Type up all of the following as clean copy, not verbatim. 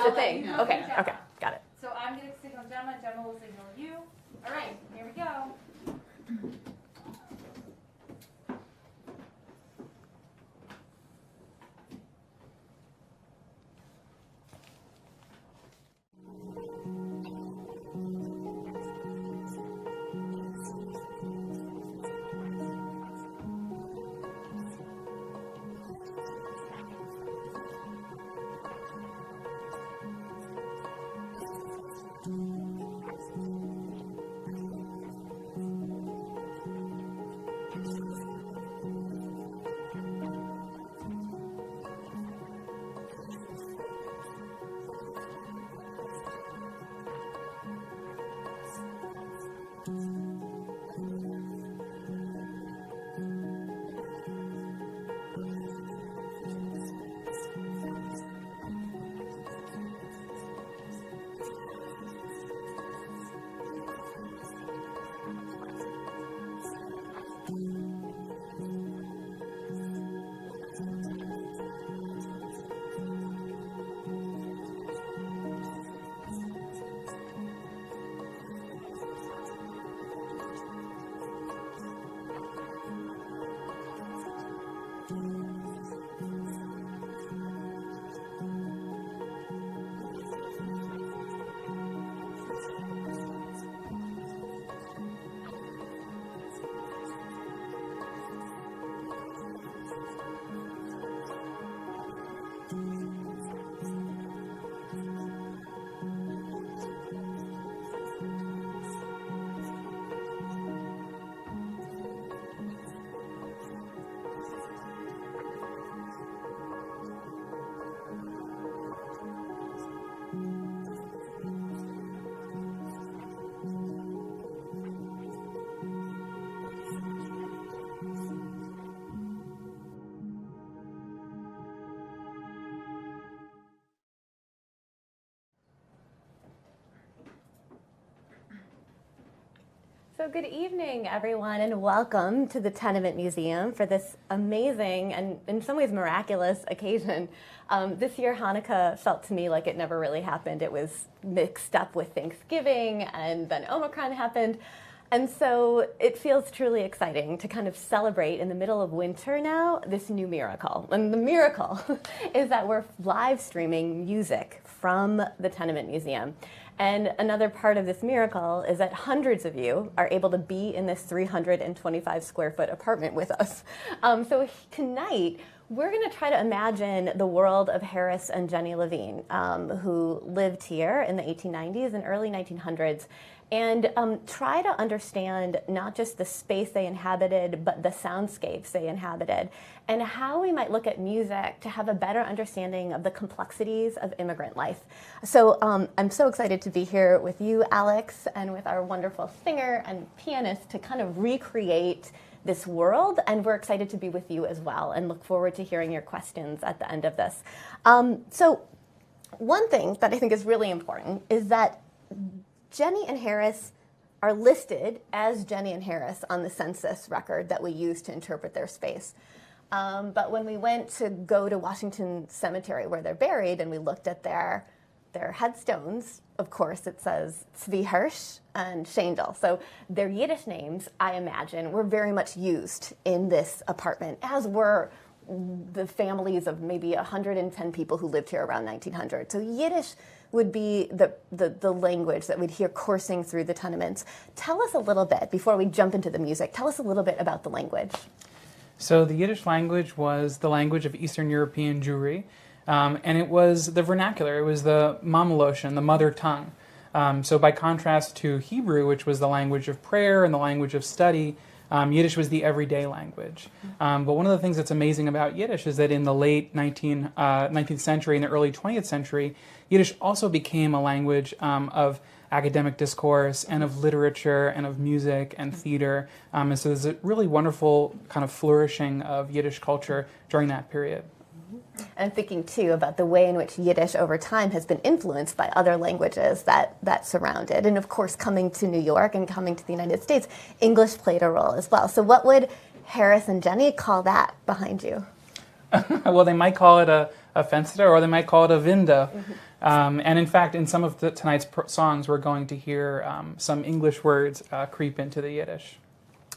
is a thing. Okay, okay, got it. So I'm going to signal Gemma, Gemma will signal you. All right, here we go. So good evening, everyone, and welcome to the Tenement Museum for this amazing and in some ways miraculous occasion. This year, Hanukkah felt to me like it never really happened. It was mixed up with Thanksgiving, and then Omicron happened. And so it feels truly exciting to kind of celebrate in the middle of winter now this new miracle. And the miracle is that we're live streaming music from the Tenement Museum. And another part of this miracle is that hundreds of you are able to be in this 325 square foot apartment with us. So tonight, we're going to try to imagine the world of Harris and Jenny Levine, who lived here in the 1890s and early 1900s, and try to understand not just the space they inhabited, but the soundscapes they inhabited, and how we might look at music to have a better understanding of the complexities of immigrant life. So I'm so excited to be here with you, Alex, and with our wonderful singer and pianist to kind of recreate this world, and we're excited to be with you as well and look forward to hearing your questions at the end of this. So one thing that I think is really important is that Jenny and Harris are listed as Jenny and Harris on the census record that we use to interpret their space. But when we went to go to Washington Cemetery where they're buried and we looked at their headstones, of course it says Tzvi Hirsch and Shendel. So their Yiddish names, I imagine, were very much used in this apartment, as were the families of maybe 110 people who lived here around 1900. So Yiddish would be the language that we'd hear coursing through the tenements. Tell us a little bit, before we jump into the music, tell us a little bit about the language. So the Yiddish language was the language of Eastern European Jewry, and it was the vernacular, it was the mamaloshon, the mother tongue. So by contrast to Hebrew, which was the language of prayer and the language of study, Yiddish was the everyday language. But one of the things that's amazing about Yiddish is that in the late 19th century and the early 20th century, Yiddish also became a language of academic discourse and of literature and of music and theater. And so there's a really wonderful kind of flourishing of Yiddish culture during that period. I'm thinking, too, about the way in which Yiddish over time has been influenced by other languages that surround it. And, of course, coming to New York and coming to the United States, English played a role as well. So what would Harris and Jenny call that behind you? Well, they might call it a fenster, or they might call it a window. And in fact, in some of tonight's songs, we're going to hear some English words creep into the Yiddish.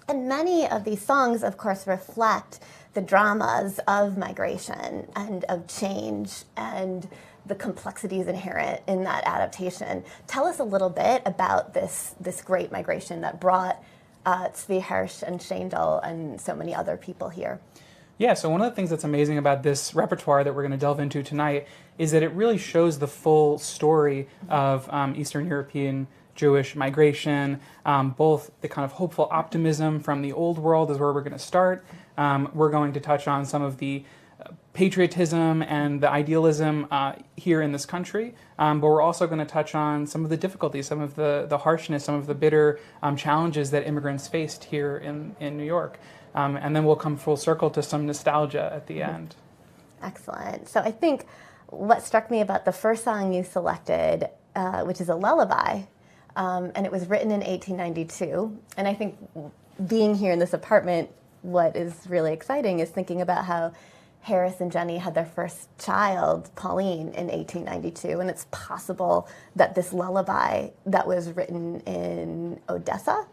And many of these songs, of course, reflect the dramas of migration and of change and the complexities inherent in that adaptation. Tell us a little bit about this great migration that brought Tzvi Hirsch and Shendel and so many other people here. Yeah, so one of the things that's amazing about this repertoire that we're going to delve into tonight is that it really shows the full story of Eastern European Jewish migration, both the kind of hopeful optimism from the old world is where we're going to start. We're going to touch on some of the patriotism and the idealism here in this country, but we're also going to touch on some of the difficulties, some of the harshness, some of the bitter challenges that immigrants faced here in New York. And then we'll come full circle to some nostalgia at the end. Excellent. So I think what struck me about the first song you selected, which is a lullaby, and it was written in 1892, and I think being here in this apartment, what is really exciting is thinking about how Harris and Jenny had their first child, Pauline, in 1892, and it's possible that this lullaby that was written in Odessa.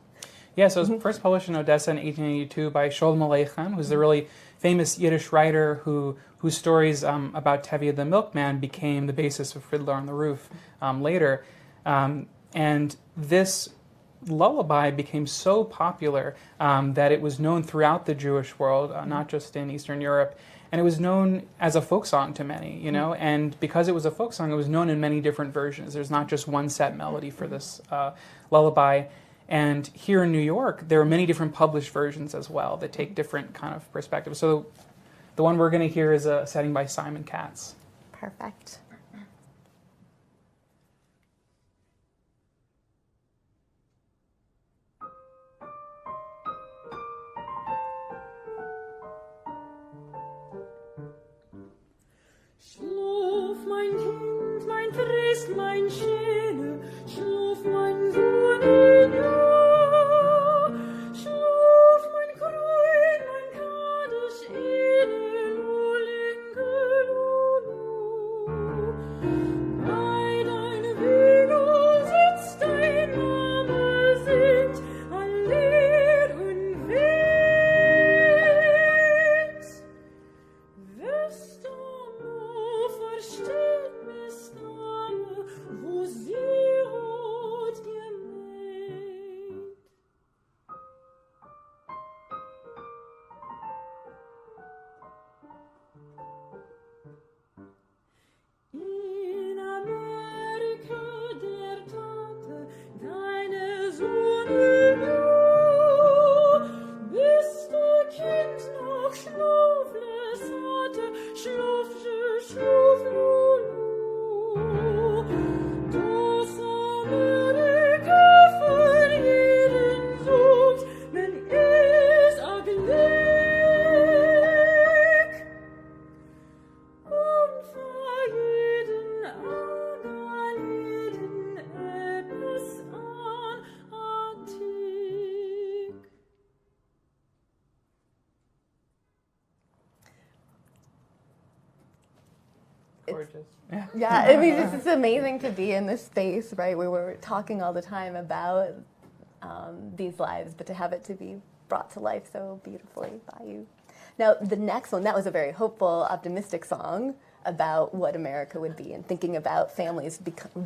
Yeah, so it was first published in Odessa in 1882 by Sholem Aleichem, who's the really famous Yiddish writer whose stories about Tevye the milkman became the basis of Fiddler on the Roof later. And this lullaby became so popular that it was known throughout the Jewish world, not just in Eastern Europe. And it was known as a folk song to many, you know, and because it was a folk song, it was known in many different versions. There's not just one set melody for this lullaby. And here in New York, there are many different published versions as well that take different kind of perspectives. So the one we're going to hear is a setting by Simon Katz. Perfect. Schlaf, mein Kind, mein Christ, mein Schöne, schlaf, mein Sohn in ja. Schlaf, mein Kräun, mein Kaddisch, Ede, Lulinge, Lulu. Bei deinem Wege sitzt dein Name, singt ein Lied und winkt. Wirst du versteht mis Name, wo sie rot gemäht. In Amerika der Tate, deine Sonne ja, bis du Kind noch schlafles hatte, schlaf Lulu. Das Amerika von jedem sucht, wenn es a Glück. Und vor jeden Agaliden etwas an Antik. Gorgeous. Yeah. Yeah, I mean, it's amazing to be in this space, right, where we're talking all the time about these lives, but to have it to be brought to life so beautifully by you. Now, the next one, that was a very hopeful, optimistic song about what America would be and thinking about families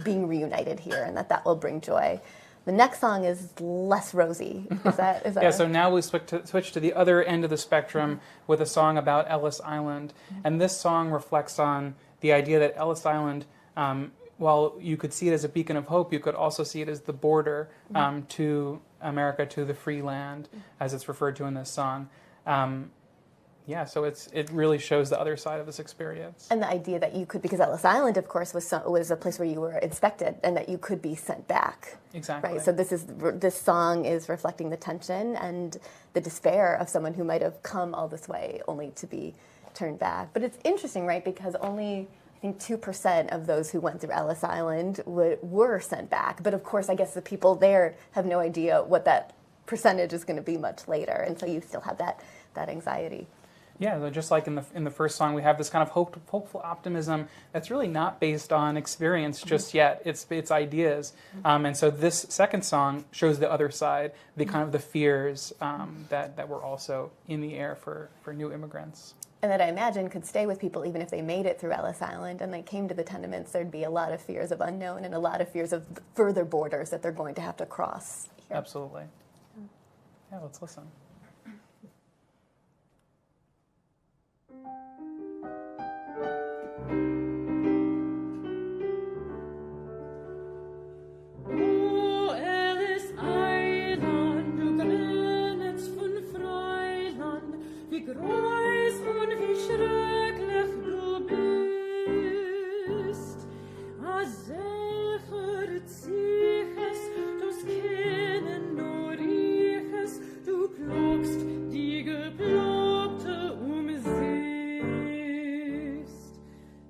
being reunited here and that will bring joy. The next song is less rosy. Is that Yeah, so now we switch to the other end of the spectrum with a song about Ellis Island. And this song reflects on the idea that Ellis Island, while you could see it as a beacon of hope, you could also see it as the border to America, to the free land, as it's referred to in this song. Yeah, so it really shows the other side of this experience. And the idea that you could, because Ellis Island, of course, was a place where you were inspected, and that you could be sent back. Exactly. Right. So this song is reflecting the tension and the despair of someone who might have come all this way only to be turned back. But it's interesting, right? Because only, I think, 2% of those who went through Ellis Island were sent back. But of course, I guess the people there have no idea what that percentage is going to be much later, and so you still have that anxiety. Yeah, so just like in the first song, we have this kind of hopeful optimism that's really not based on experience just yet. It's ideas, and so this second song shows the other side, the kind of the fears that were also in the air for new immigrants. And that I imagine could stay with people even if they made it through Ellis Island and they came to the tenements. There'd be a lot of fears of unknown and a lot of fears of further borders that they're going to have to cross here. Absolutely. Yeah, let's listen. O Ellis Island, du Grenetz von Freiland, wie groß und wie schrecklich du bist. A selcher Ziches, du's kennen nur Riches, du plogst die Geplogte umsiehst.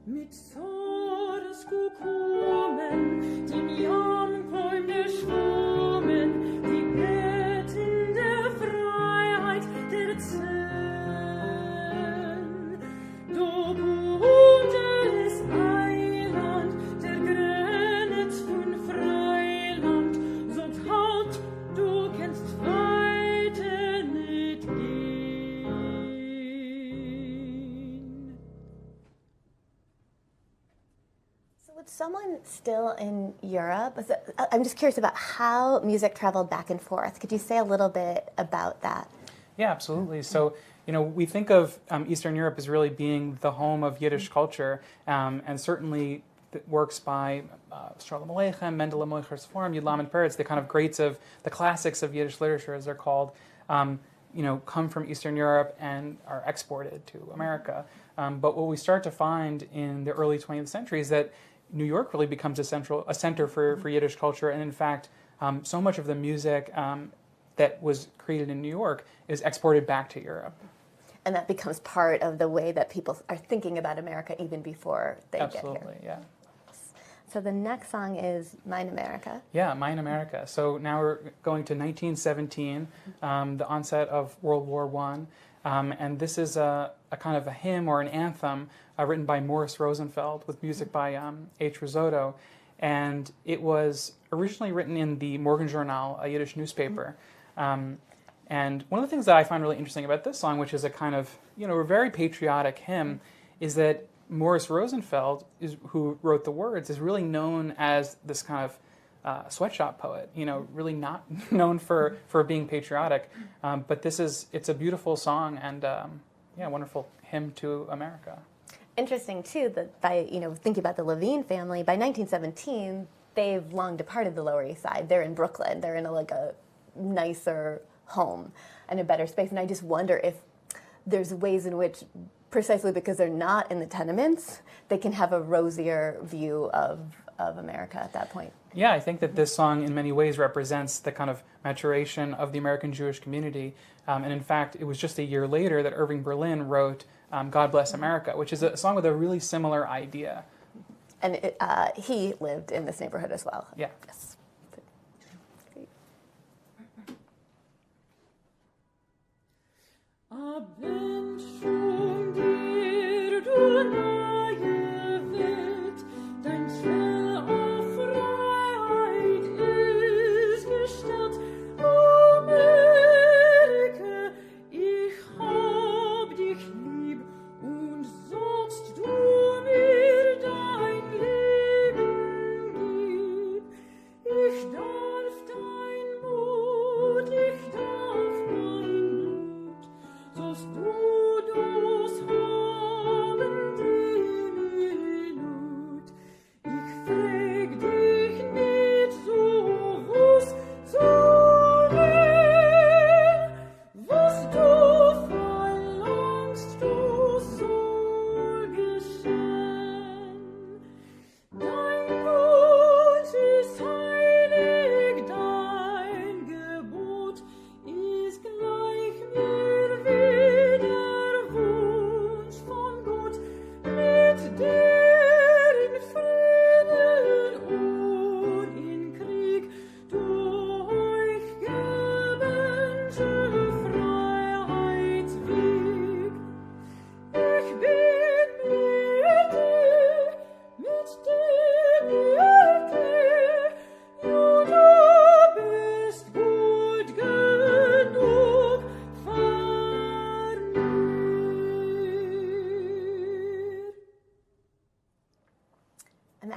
Mit Sores gekommen, dem Jam koim der Schwommen, die Betten der Freiheit der Zehn. Du buntes Eiland, der Grenetz von Freiland, sonst halt, du kennst weiter nicht gehen. So with someone still in Europe, I'm just curious about how music traveled back and forth. Could you say a little bit about that? Yeah, absolutely. So, we think of Eastern Europe as really being the home of Yiddish culture, and certainly the works by Sholem Aleichem, Mendele Moicher's Form, Yudlam and Peretz, the kind of greats of the classics of Yiddish literature, as they're called, come from Eastern Europe and are exported to America. But what we start to find in the early 20th century is that New York really becomes a center for Yiddish culture, and in fact, so much of the music that was created in New York is exported back to Europe. And that becomes part of the way that people are thinking about America even before they get here. Absolutely, yeah. So the next song is Mein Amerika. Yeah, Mein Amerika. So now we're going to 1917, the onset of World War I, and this is a kind of a hymn or an anthem written by Morris Rosenfeld with music by H. Risotto, and it was originally written in the Morgenjournal, a Yiddish newspaper. And one of the things that I find really interesting about this song, which is a kind of, a very patriotic hymn, is that Morris Rosenfeld, who wrote the words, is really known as this kind of sweatshop poet, really not known for being patriotic. But it's a beautiful song and, wonderful hymn to America. Interesting, too, that by, thinking about the Levine family, by 1917, they've long departed the Lower East Side. They're in Brooklyn. They're in a nicer home and a better space. And I just wonder if there's ways in which, precisely because they're not in the tenements, they can have a rosier view of America at that point. Yeah, I think that this song in many ways represents the kind of maturation of the American Jewish community. And in fact, it was just a year later that Irving Berlin wrote God Bless America, which is a song with a really similar idea. And he lived in this neighborhood as well. Yeah. Yes. Abend schon dir, du neue Welt, dein Zell auf Freiheit ist gestellt. Amerika, ich hab dich lieb, und sollst du mir dein Leben gib. Ich darf dein Mut, ich darf dein Blut, sollst du das haben dir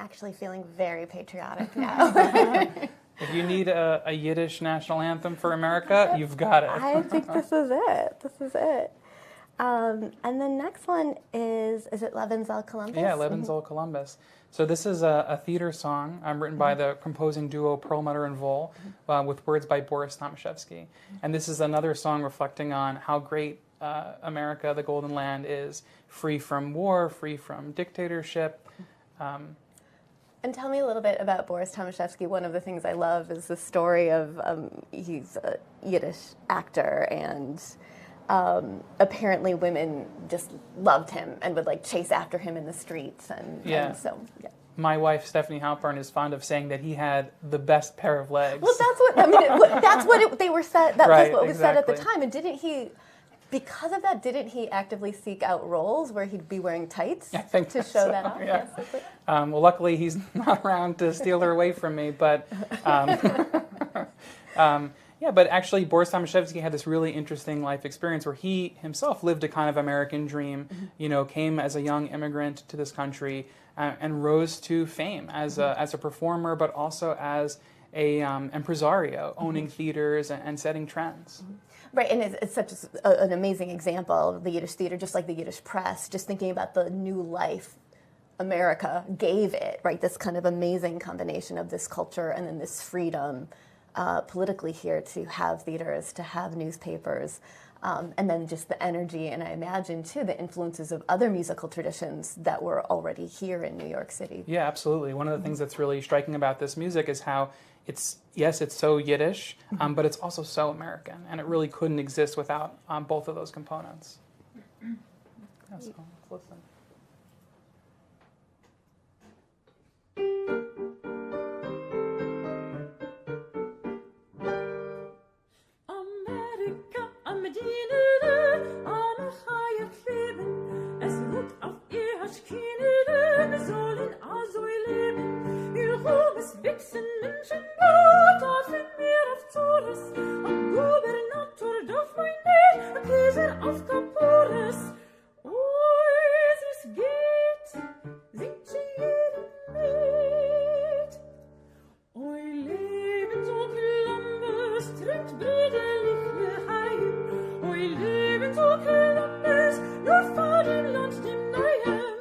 actually feeling very patriotic now. If you need a Yiddish national anthem for America, you've got it. I think this is it. This is it. And the next one is it Levin Zal Columbus? Yeah, Levin Zal Columbus. So this is a theater song written by the composing duo Perlmutter and Voll with words by Boris Tomaszewski. And this is another song reflecting on how great America, the Golden Land, is, free from war, free from dictatorship. And tell me a little bit about Boris Tomaszewski. One of the things I love is the story of he's a Yiddish actor, and apparently women just loved him and would like chase after him in the streets. And so, yeah. My wife, Stephanie Halpern, is fond of saying that he had the best pair of legs. Well, that's what I mean. That's what they were said. That right, was what was said at the exactly. time. And didn't he? Because of that, didn't he actively seek out roles where he'd be wearing tights I think to show so, that off? yeah. Yes. Well, luckily he's not around to steal her away from me, but yeah, but actually Boris Tomaszewski had this really interesting life experience where he himself lived a kind of American dream, came as a young immigrant to this country and rose to fame as a performer, but also as a impresario, owning theaters and setting trends. Right, and it's such an amazing example of the Yiddish theater, just like the Yiddish press, just thinking about the new life America gave it, right? This kind of amazing combination of this culture and then this freedom politically here to have theaters, to have newspapers, and then just the energy, and I imagine, too, the influences of other musical traditions that were already here in New York City. Yeah, absolutely. One of the things that's really striking about this music is how it's so Yiddish, but it's also so American, and it really couldn't exist without both of those components. Yeah, so let's listen. Amerika, am Medinere, am Chayat leben. Es ruht auf ihr Haschkinere, wir sollen also leben. Ihr Ruhm ist wichsen Menschen, Gott auf mir auf Zores. Am Gubernator darf mein Näht, am Käser auf Kapores. Oi, es geht, singt sie jedem mit. Oi, leben so Columbus, trinkt brüderlich Leheim. Oi, leben so Columbus, nur vor dem Land dem Neuen.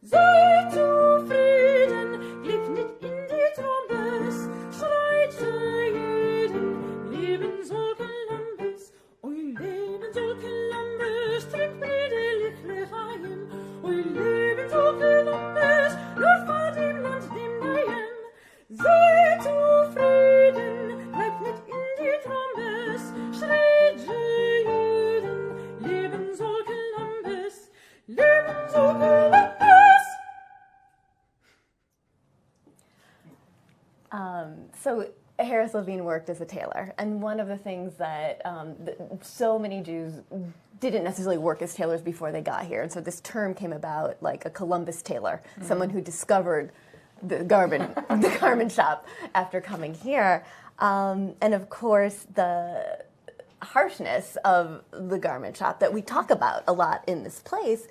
Seid zufrieden, klebt nicht in die Trombes, schreit für jeden. Leben soll Columbus, oi, leben soll Columbus, trinkt brüderlich Leheim. Oi, leben soll Columbus, nur vor dem Land dem Neuen. Seid zufrieden, bleibt nicht in die Trombes, schreit für jeden. Leben soll Columbus, leben soll Columbus. So Harris Levine worked as a tailor, and one of the things that so many Jews didn't necessarily work as tailors before they got here, and so this term came about, like a Columbus tailor, someone who discovered the garment shop after coming here, and of course the harshness of the garment shop that we talk about a lot in this place.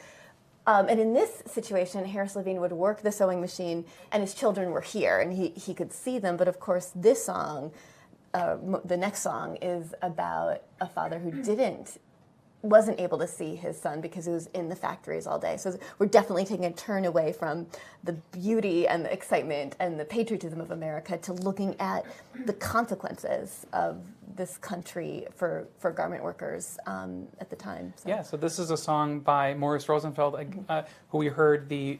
And in this situation, Harris Levine would work the sewing machine, and his children were here, and he could see them. But of course, this song, the next song, is about a father who wasn't able to see his son because he was in the factories all day. So we're definitely taking a turn away from the beauty and the excitement and the patriotism of America to looking at the consequences of this country for garment workers at the time. So. Yeah, so this is a song by Morris Rosenfeld, who we heard the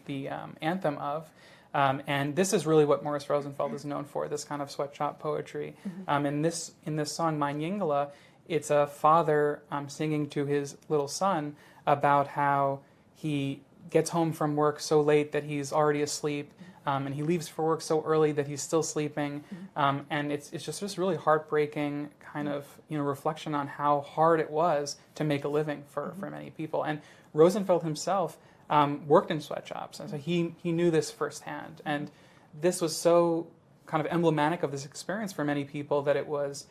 anthem of. And this is really what Morris Rosenfeld is known for, this kind of sweatshop poetry. In this song, Mein Jingele, it's a father singing to his little son about how he gets home from work so late that he's already asleep, and he leaves for work so early that he's still sleeping. And it's just this really heartbreaking kind of reflection on how hard it was to make a living for many people. And Rosenfeld himself worked in sweatshops, and so he knew this firsthand. And this was so kind of emblematic of this experience for many people that it was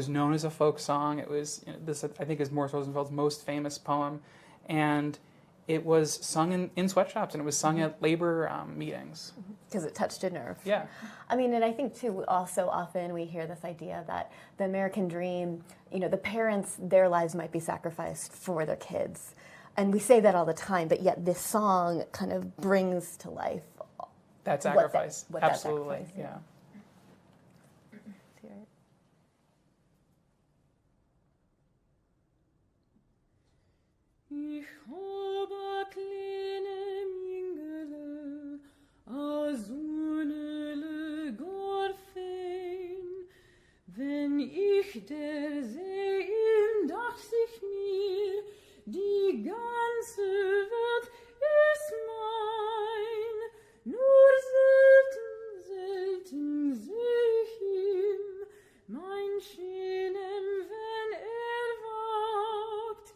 known as a folk song. It was this, I think, is Morris Rosenfeld's most famous poem, and it was sung in sweatshops, and it was sung at labor meetings. Because it touched a nerve. Yeah. I mean, and I think, too, also often we hear this idea that the American dream, the parents, their lives might be sacrificed for their kids. And we say that all the time, but yet this song kind of brings to life that sacrifice. What Absolutely, that sacrifice, yeah. Ich hab a kleine Mingele, a Sonele gar fein. Wenn ich der seh im Dach sich mir, die ganze Welt ist mein. Nur selten seh ich ihm, mein Schienen, wenn wagt.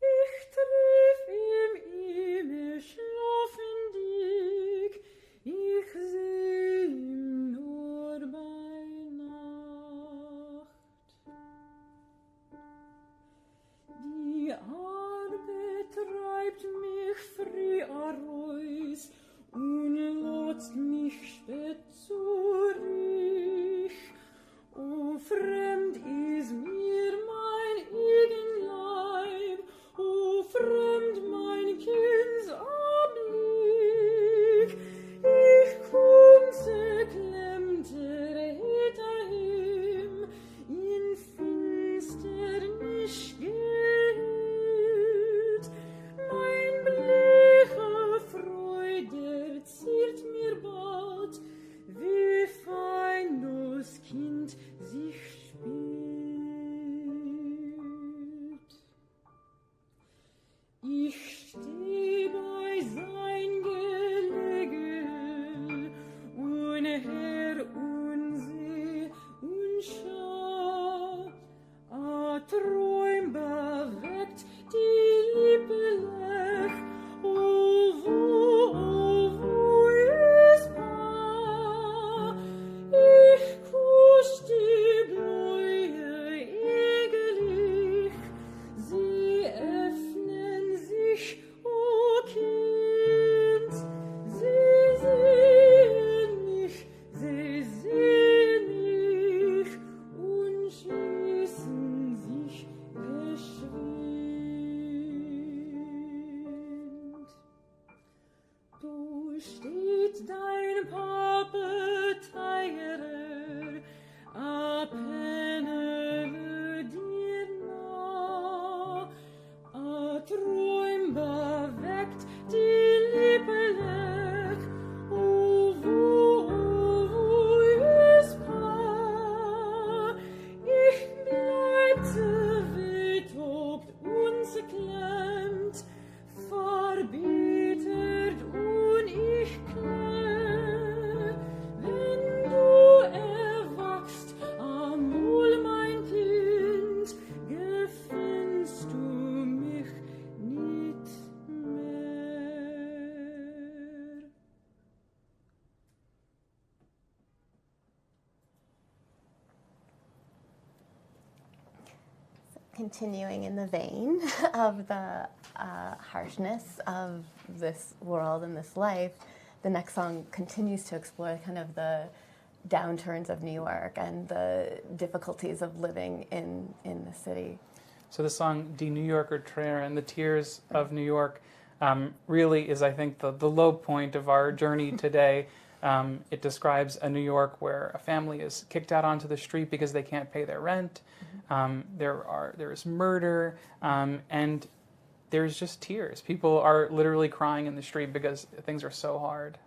Ich triff ihm schlafendig, ich seh ihm nur bei Nacht. Die Arbeit treibt mich früh heraus und lotst mich spät zurück. O fremd ist mir mein eigen Leib, o fremd mein Kindsanblick. Ich komm zerklemmter daheim, in Finsternis geht. Mein bleicher Freude ziert mir bald, wie fein das Kind sich spielt. Ich steh bei sein Gelege und Herr und seh und schau, a Träum beweckt die Lippelech, o wo ist Paar? Ich kusch die Bläue egelig, sie öffnen sich, o Kind, sie sehen mich und schließen sich geschwind. Du steht dein Pape Teirer, a Pennele dir nah, a Träum beweckt die Lippelech, o wo ist Paar? Ich bleib zerwetobt und zerklemmt, verbittert und ich klär. Wenn du erwachst, amul mein Kind, gefindst du mich nicht mehr. Continuing in the vein of the harshness of this world and this life, the next song continues to explore kind of the downturns of New York and the difficulties of living in the city. So the song Die New Yorker Tränen and the Tears of New York really is, I think, the low point of our journey today. It describes a New York where a family is kicked out onto the street because they can't pay their rent. There is murder, and there's just tears. People are literally crying in the street because things are so hard.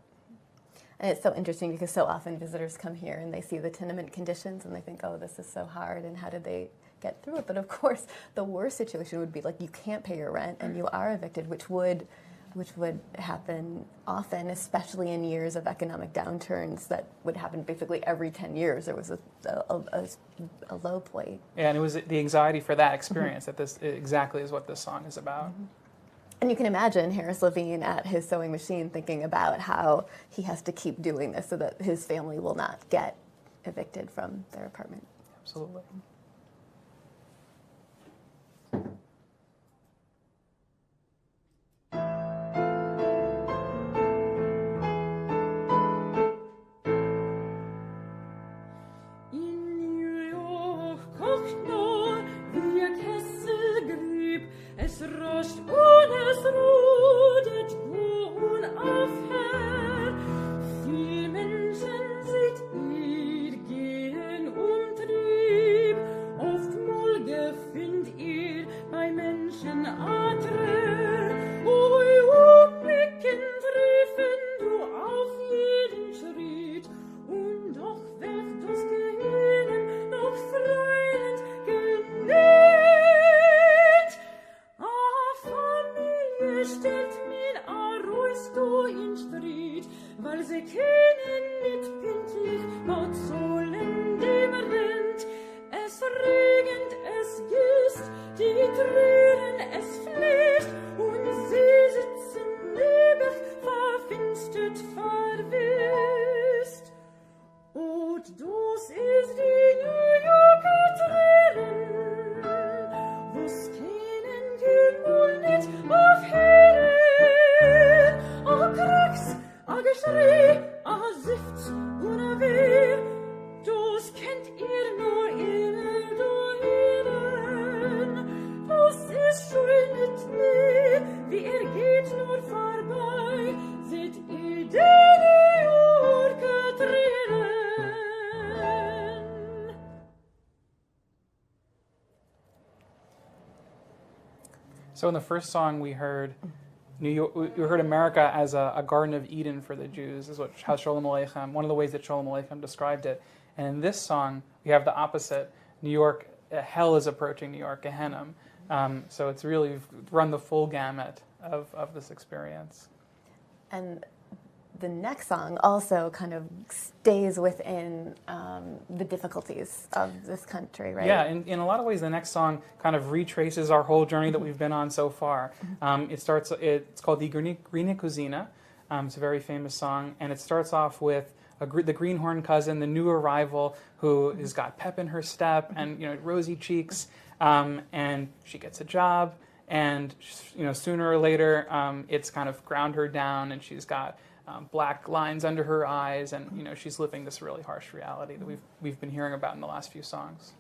And it's so interesting because so often visitors come here and they see the tenement conditions and they think, oh, this is so hard, and how did they get through it? But of course, the worst situation would be like you can't pay your rent and you are evicted, which would happen often, especially in years of economic downturns that would happen basically every 10 years. There was a low point. Yeah, and it was the anxiety for that experience that this exactly is what this song is about. Mm-hmm. And you can imagine Harris Levine at his sewing machine thinking about how he has to keep doing this so that his family will not get evicted from their apartment. Absolutely. So in the first song we heard New York, we heard America as a Garden of Eden for the Jews, is how Sholem Aleichem, one of the ways that Sholem Aleichem described it. And in this song, we have the opposite. New York, hell is approaching New York, Gehenna. So it's really run the full gamut of this experience. And the next song also kind of stays within the difficulties of this country, right? Yeah, in a lot of ways, the next song kind of retraces our whole journey that we've been on so far. It's called the Grüne Cousine. It's a very famous song, and it starts off with the greenhorn cousin, the new arrival, who has got pep in her step and rosy cheeks, and she gets a job, and sooner or later, it's kind of ground her down, and she's got black lines under her eyes, and she's living this really harsh reality that we've been hearing about in the last few songs.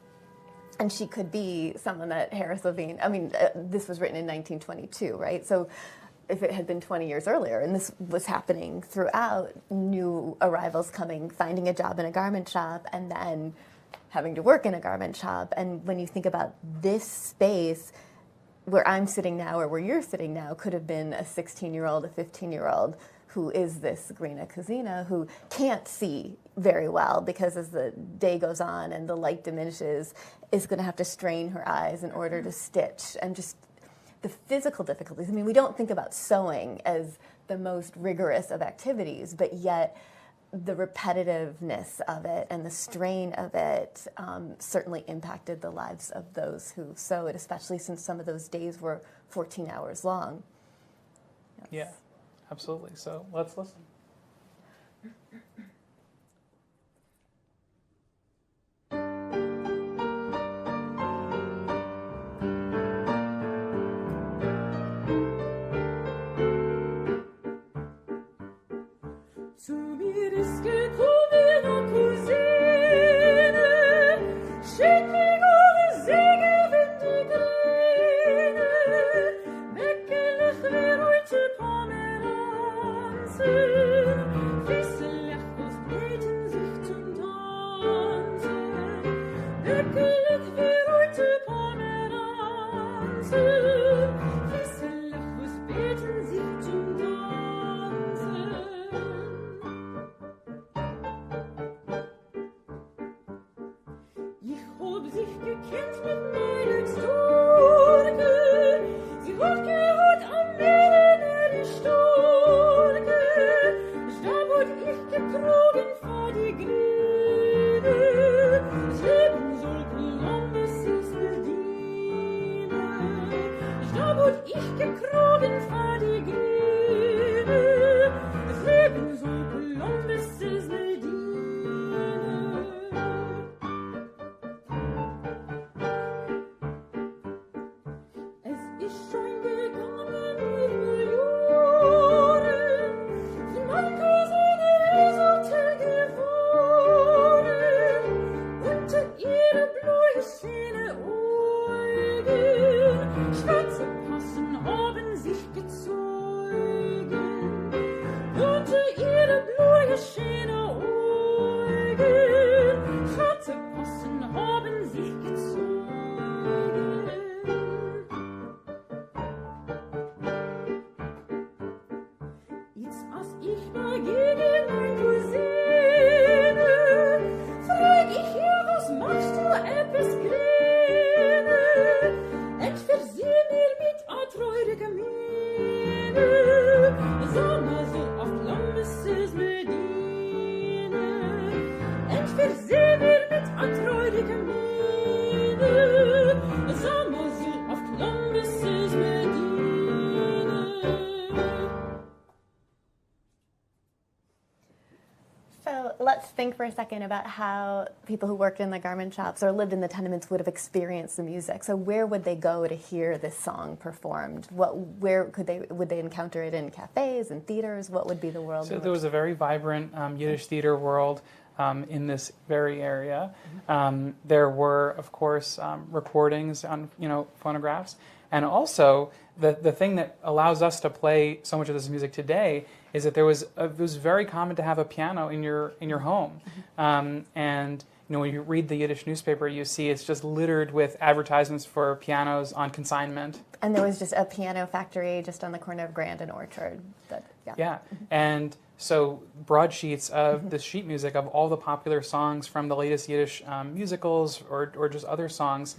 And she could be someone that Levine. I mean, this was written in 1922, right? So if it had been 20 years earlier, and this was happening throughout, new arrivals coming, finding a job in a garment shop, and then having to work in a garment shop. And when you think about this space, where I'm sitting now or where you're sitting now could have been a 16-year-old, a 15-year-old who is this Grüne Cousine, who can't see very well because as the day goes on and the light diminishes, is going to have to strain her eyes in order to stitch. And just the physical difficulties. I mean, we don't think about sewing as the most rigorous of activities, but yet the repetitiveness of it and the strain of it certainly impacted the lives of those who sewed, especially since some of those days were 14 hours long. Yes. Yeah, absolutely. So let's listen. Zu mir ist gekommen eine Cousine, schick mich over Segewind die Grüne, meckelig wer heute Pomeranzen, wisselig was beten sich zum Tanzen, meckelig wer heute Pomeranzen, wisselig was beten sich zum Tanzen. Gekannt mit meiner Storke, sie hat gehört am Meer die Storke, da wurde ich getrogen vor die Grüne, das Leben soll Columbus bedienen, da wurde ich gekrogen vor die Grüne, das Leben soll Columbus bedienen. Let's think for a second about how people who worked in the garment shops or lived in the tenements would have experienced the music. So where would they go to hear this song performed? Would they encounter it in cafes and theaters? What would be the world? So there was a very vibrant Yiddish theater world in this very area. There were, of course, recordings on phonographs, and also the thing that allows us to play so much of this music today is that it was very common to have a piano in your home, and when you read the Yiddish newspaper, you see it's just littered with advertisements for pianos on consignment. And there was just a piano factory just on the corner of Grand and Orchard. Yeah, and so broadsheets of the sheet music of all the popular songs from the latest Yiddish musicals or just other songs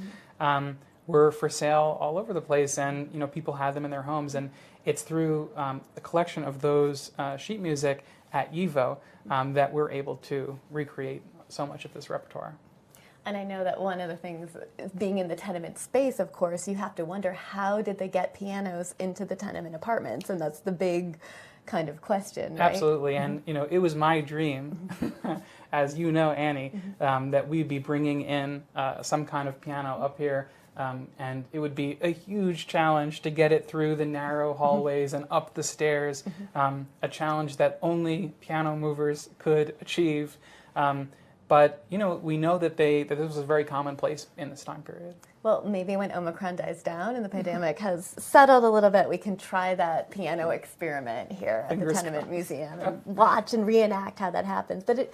were for sale all over the place, and people had them in their homes. And it's through the collection of those sheet music at YIVO that we're able to recreate so much of this repertoire. And I know that one of the things, being in the tenement space, of course, you have to wonder, how did they get pianos into the tenement apartments? And that's the big kind of question, right? Absolutely. And, it was my dream, as you know, Annie, that we'd be bringing in some kind of piano up here. And it would be a huge challenge to get it through the narrow hallways and up the stairs, a challenge that only piano movers could achieve. But, we know that this was very commonplace in this time period. Well, maybe when Omicron dies down and the pandemic has settled a little bit, we can try that piano experiment here at the Tenement Museum and watch and reenact how that happens. But, it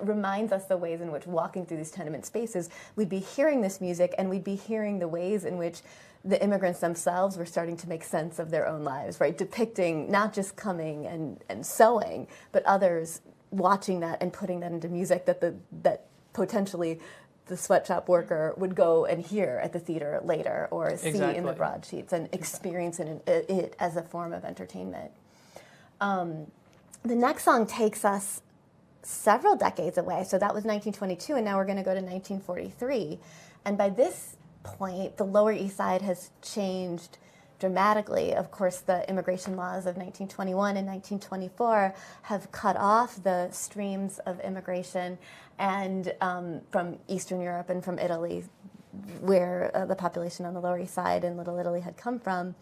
reminds us the ways in which, walking through these tenement spaces, we'd be hearing this music and we'd be hearing the ways in which the immigrants themselves were starting to make sense of their own lives, right? Depicting not just coming and sewing, but others watching that and putting that into music that potentially the sweatshop worker would go and hear at the theater later, or see in the broadsheets and experience it as a form of entertainment. The next song takes us several decades away. So that was 1922, and now we're going to go to 1943. And by this point, the Lower East Side has changed dramatically. Of course, the immigration laws of 1921 and 1924 have cut off the streams of immigration and from Eastern Europe and from Italy, where the population on the Lower East Side and Little Italy had come from.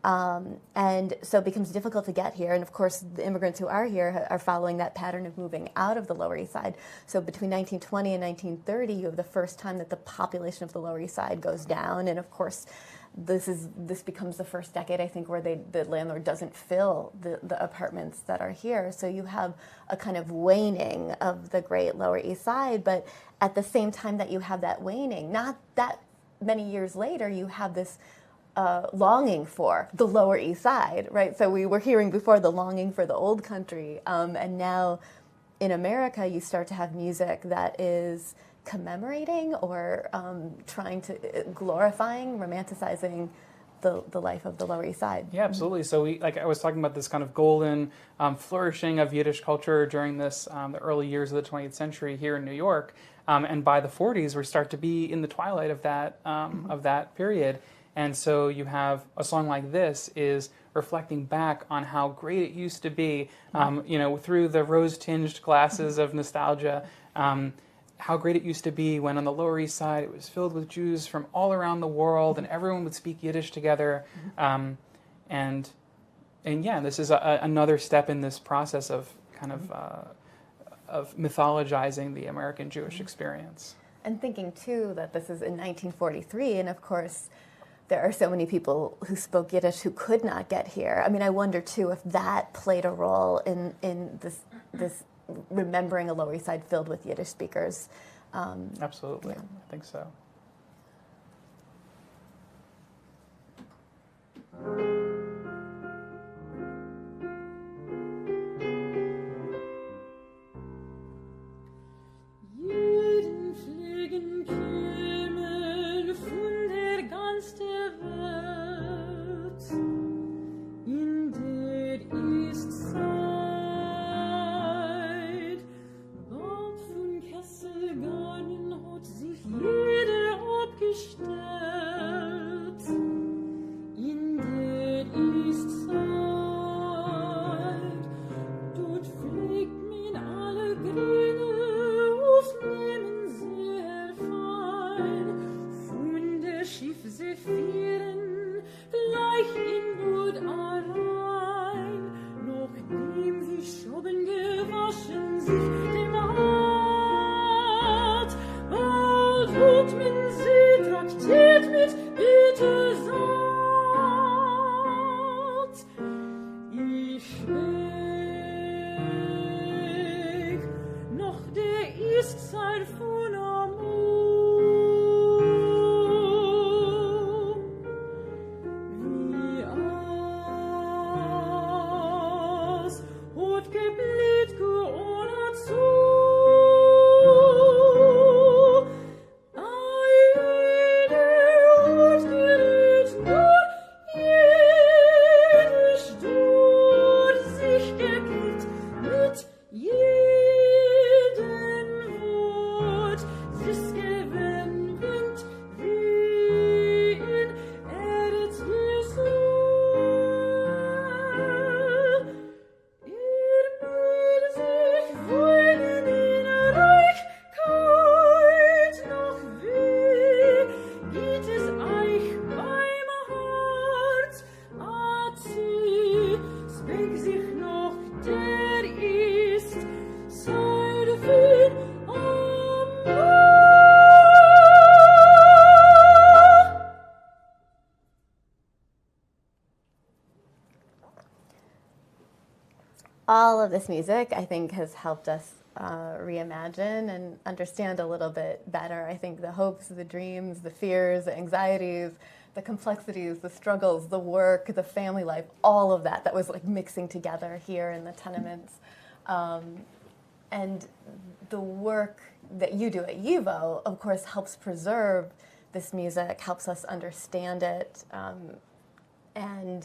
And so it becomes difficult to get here. And of course, the immigrants who are here are following that pattern of moving out of the Lower East Side. So between 1920 and 1930, you have the first time that the population of the Lower East Side goes down. And of course, this becomes the first decade, I think, where the landlord doesn't fill the apartments that are here. So you have a kind of waning of the great Lower East Side, but at the same time that you have that waning, not that many years later, you have this longing for the Lower East Side, right? So we were hearing before the longing for the old country, and now in America, you start to have music that is commemorating or trying to glorifying, romanticizing the life of the Lower East Side. Yeah, absolutely. So I was talking about this kind of golden flourishing of Yiddish culture during this the early years of the 20th century here in New York, and by the 40s we start to be in the twilight of that period. And so you have a song like this is reflecting back on how great it used to be, through the rose-tinged glasses of nostalgia. How great it used to be when on the Lower East Side it was filled with Jews from all around the world, and everyone would speak Yiddish together. And this is another step in this process of kind of mythologizing the American Jewish experience. And thinking, too, that this is in 1943, and of course, there are so many people who spoke Yiddish who could not get here. I mean, I wonder, too, if that played a role in this remembering a Lower East Side filled with Yiddish speakers. Absolutely. Yeah. I think so. Jeden Pflegen kämen von der ganzen Welt in der East Side. Dort von Kesselgarnen hat sich jeder ist sein von Amour. Wie aus hat geblit geohnet zu. All of this music, I think, has helped us reimagine and understand a little bit better. I think the hopes, the dreams, the fears, the anxieties, the complexities, the struggles, the work, the family life, all of that was like mixing together here in the tenements. And the work that you do at YIVO, of course, helps preserve this music, helps us understand it, and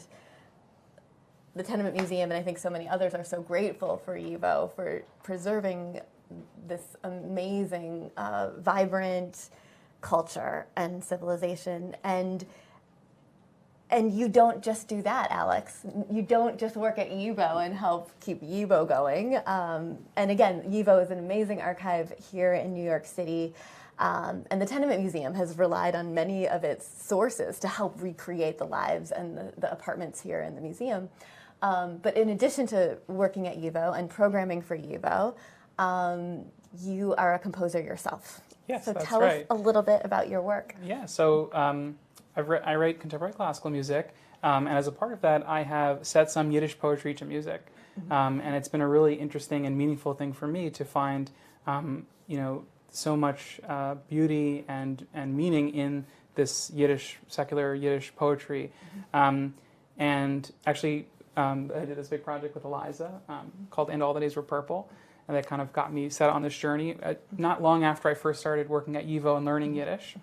the Tenement Museum, and I think so many others, are so grateful for YIVO for preserving this amazing, vibrant culture and civilization. And you don't just do that, Alex. You don't just work at YIVO and help keep YIVO going. And again, YIVO is an amazing archive here in New York City. And the Tenement Museum has relied on many of its sources to help recreate the lives and the apartments here in the museum. But in addition to working at YIVO and programming for YIVO, you are a composer yourself. Yes, so that's tell right. us a little bit about your work. Yeah, so I write contemporary classical music, and as a part of that, I have set some Yiddish poetry to music. And it's been a really interesting and meaningful thing for me to find, so much beauty and meaning in this secular Yiddish poetry. And actually, I did this big project with Eliza called And All the Days Were Purple, and that kind of got me set on this journey not long after I first started working at YIVO and learning Yiddish.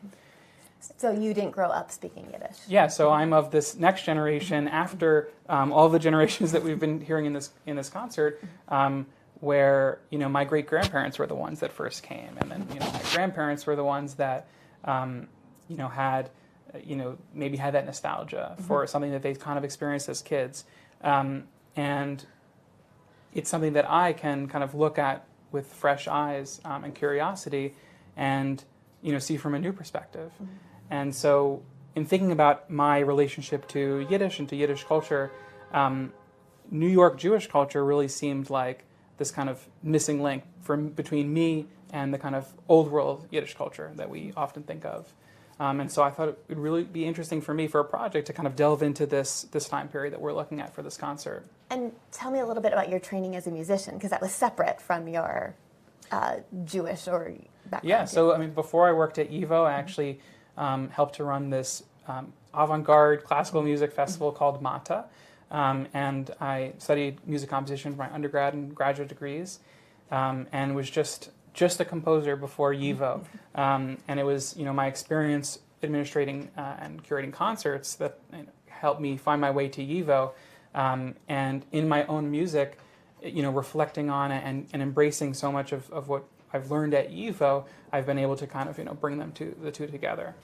So you didn't grow up speaking Yiddish? Yeah, so I'm of this next generation after all the generations that we've been hearing in this concert, where my great grandparents were the ones that first came, and then my grandparents were the ones that had maybe had that nostalgia for something that they kind of experienced as kids. And it's something that I can kind of look at with fresh eyes and curiosity and, see from a new perspective. And so in thinking about my relationship to Yiddish and to Yiddish culture, New York Jewish culture really seemed like this kind of missing link between me and the kind of old world Yiddish culture that we often think of. And so I thought it would really be interesting for me for a project to kind of delve into this time period that we're looking at for this concert. And tell me a little bit about your training as a musician, because that was separate from your Jewish or background. Yeah, so before I worked at YIVO, I actually helped to run this avant-garde classical music festival called MATA. And I studied music composition for my undergrad and graduate degrees, and was just a composer before YIVO. And it was, my experience administrating and curating concerts that helped me find my way to YIVO. And in my own music, reflecting on it and embracing so much of what I've learned at YIVO, I've been able to kind of, bring the two together.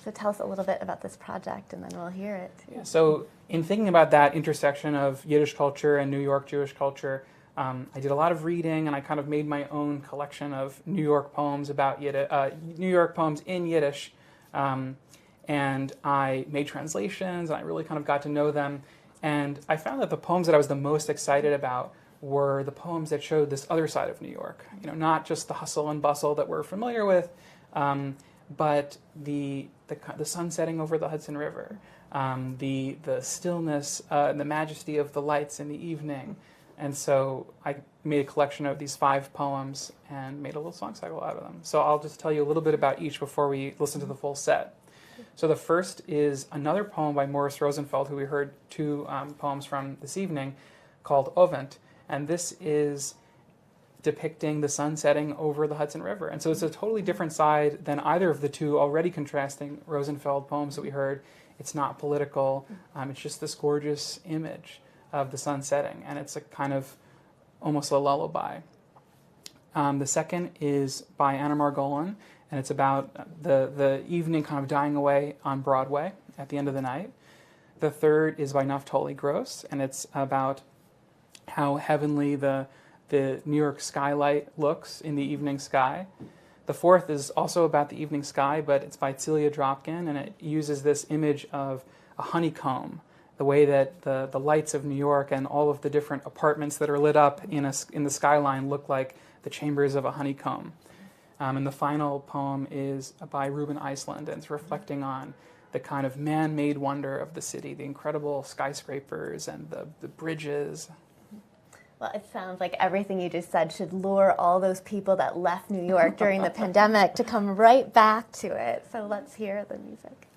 So tell us a little bit about this project, and then we'll hear it. Yeah, so in thinking about that intersection of Yiddish culture and New York Jewish culture, I did a lot of reading, and I kind of made my own collection of New York poems about New York poems in Yiddish, and I made translations, and I really kind of got to know them, and I found that the poems that I was the most excited about were the poems that showed this other side of New York. Not just the hustle and bustle that we're familiar with, but the sun setting over the Hudson River, the stillness and the majesty of the lights in the evening. And so I made a collection of these 5 poems and made a little song cycle out of them. So I'll just tell you a little bit about each before we listen to the full set. So the first is another poem by Morris Rosenfeld, who we heard 2 poems from this evening, called Ovent. And this is depicting the sun setting over the Hudson River. And so it's a totally different side than either of the 2 already contrasting Rosenfeld poems that we heard. It's not political. It's just this gorgeous image of the sun setting. And it's a kind of almost a lullaby. The second is by Anna Margolin, and it's about the evening kind of dying away on Broadway at the end of the night. The third is by Naftali Gross, and it's about how heavenly the New York skylight looks in the evening sky. The fourth is also about the evening sky, but it's by Celia Dropkin, and it uses this image of a honeycomb, the way that the lights of New York and all of the different apartments that are lit up in the skyline look like the chambers of a honeycomb. And the final poem is by Ruben Iceland, and it's reflecting on the kind of man-made wonder of the city, the incredible skyscrapers and the bridges. Well, it sounds like everything you just said should lure all those people that left New York during the pandemic to come right back to it. So let's hear the music.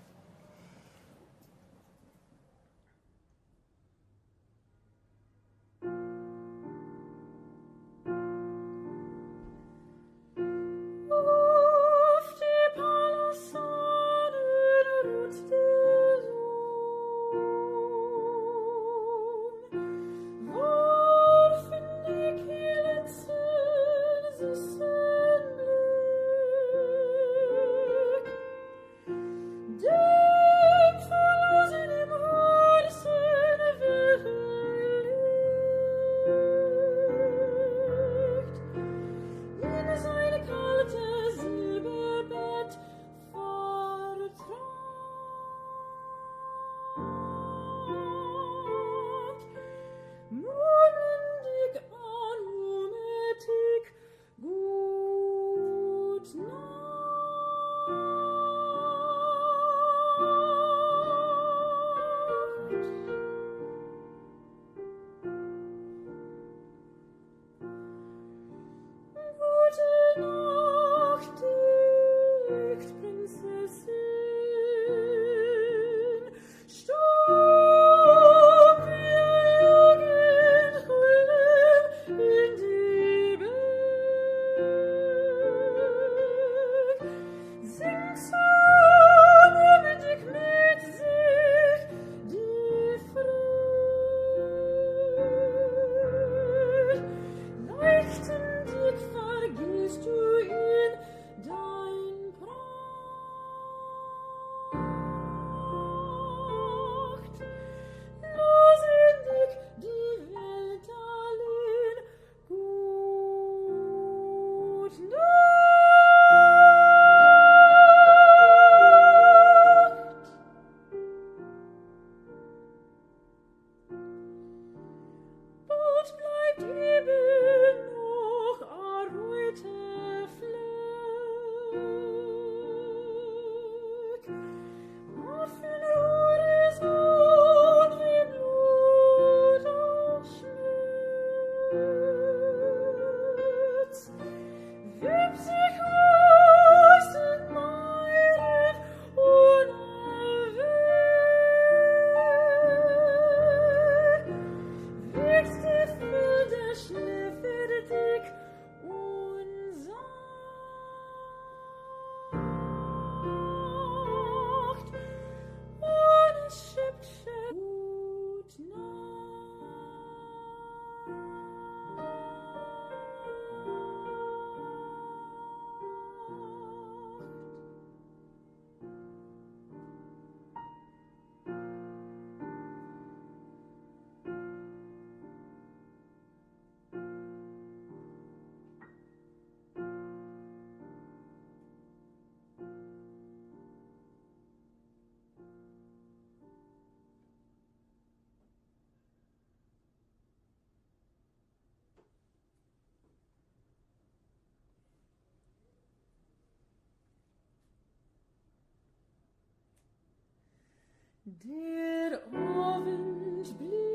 Der Abend blieb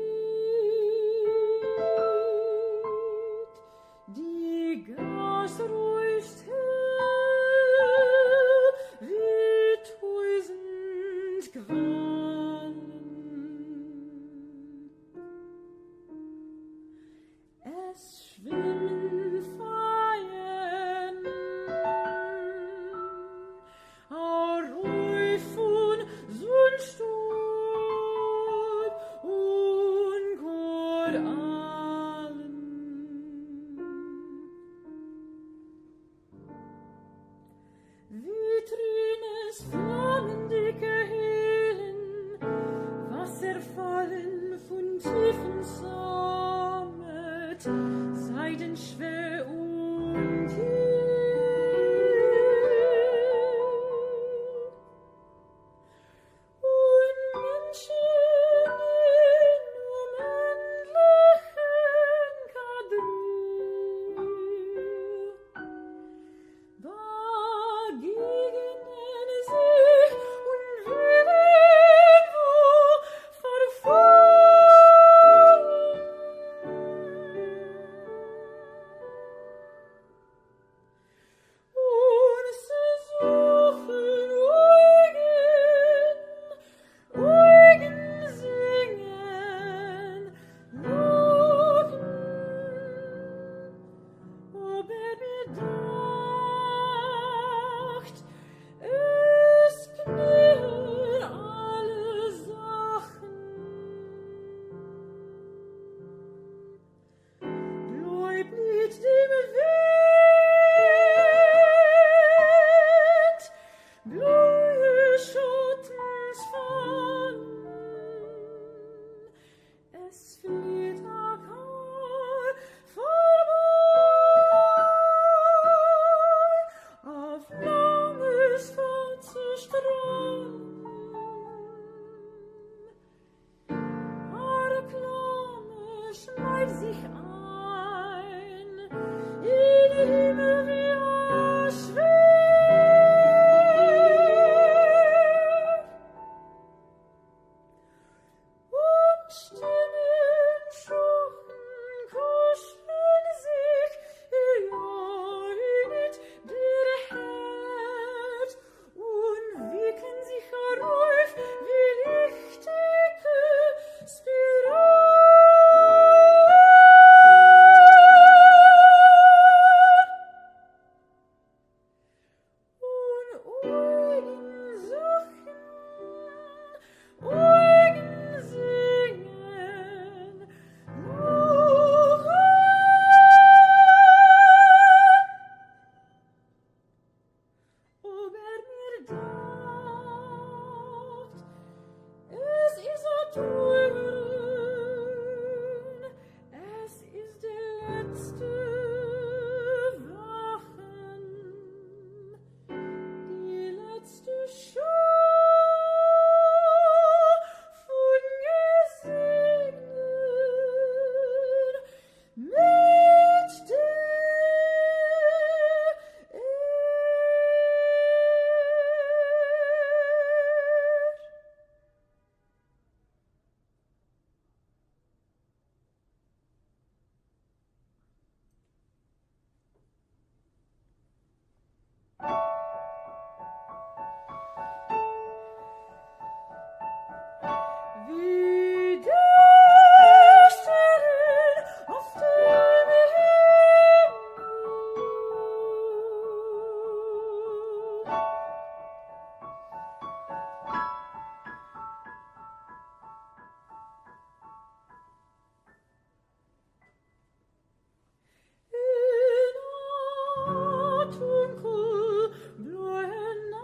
Vitrines flammendicke Helen, Wasserfallen von tiefen Sammet, Seidenschwer und und Menschen in unendlichen Kadru. Begegnen sich und willen wo verfallen. Und sie suchen Eugen singen, loben, ob bedacht, es knirren alle Sachen. Bleib mit dem Wind, blaue Schattens fallen. Es flieht der Kar vorbei, auf langes Fortzustrahlen. Reklame schmeißt sich ein in Himmel wie schwer. Und Stimmen schuchen, kuscheln sich, jaunet der Herd und wickeln sich herauf wie lichtige Spiralen. Und Eugen suchen, Eugen singen, loben, ob mir dacht, es ist a Träumerin, es ist der letzte Wachen, die letzte Schar von Gesegneten mit der wie der Stern auf dem Himmel. In a dunkelblauen Nacht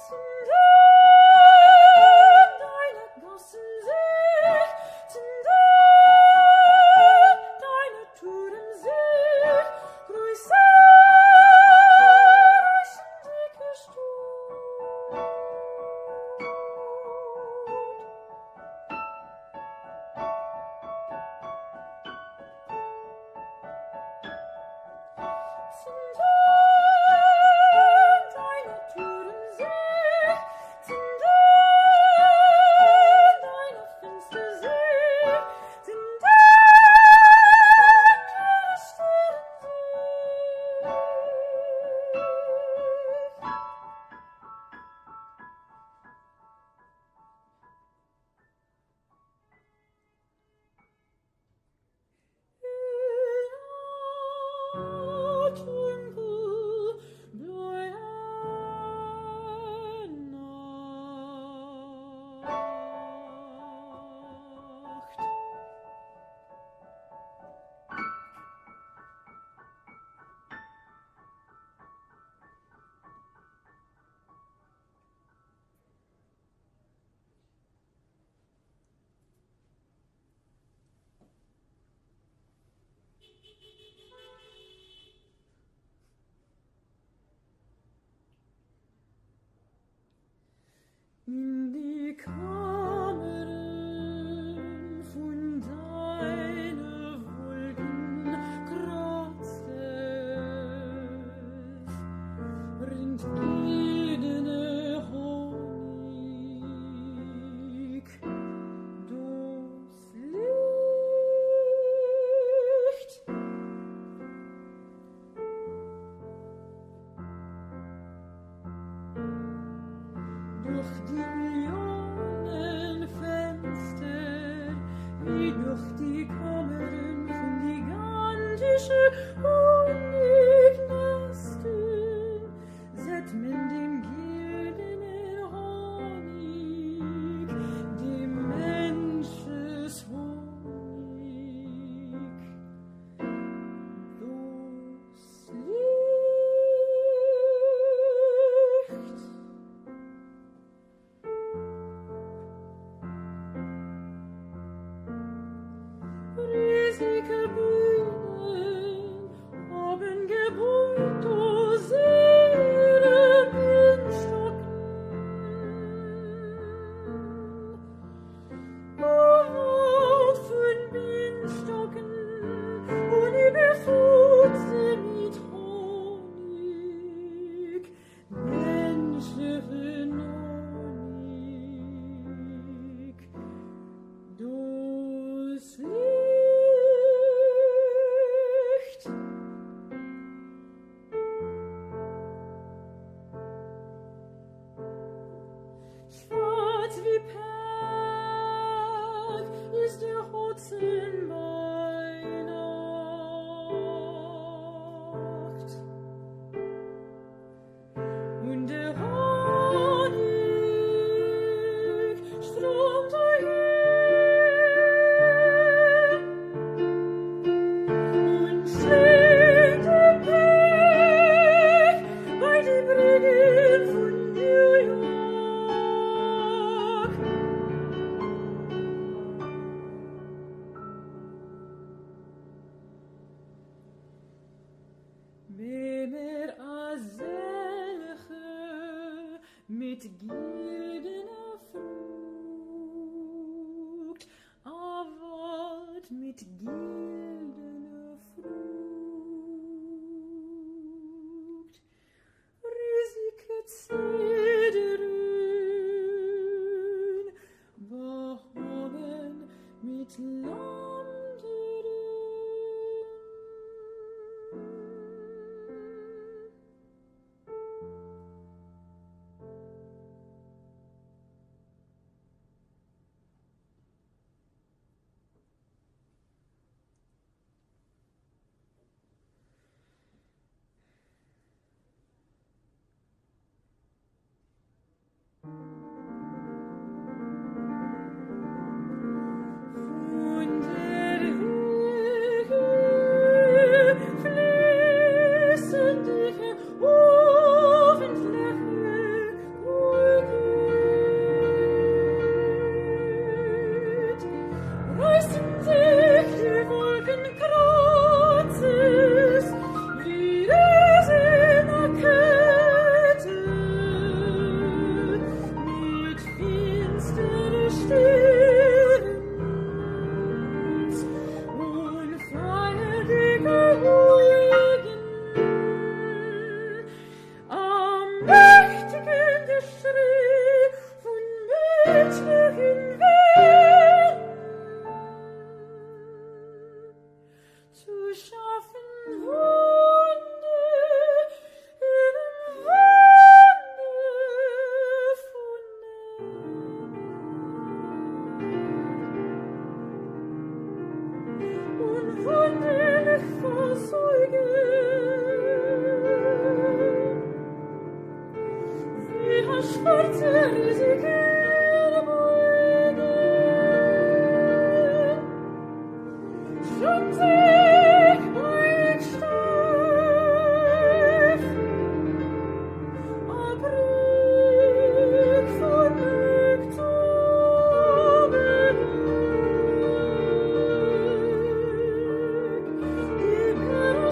zünden deine Gassen sich, zünden deine Türen sich, grüße reichen dicke Stut.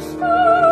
Stop!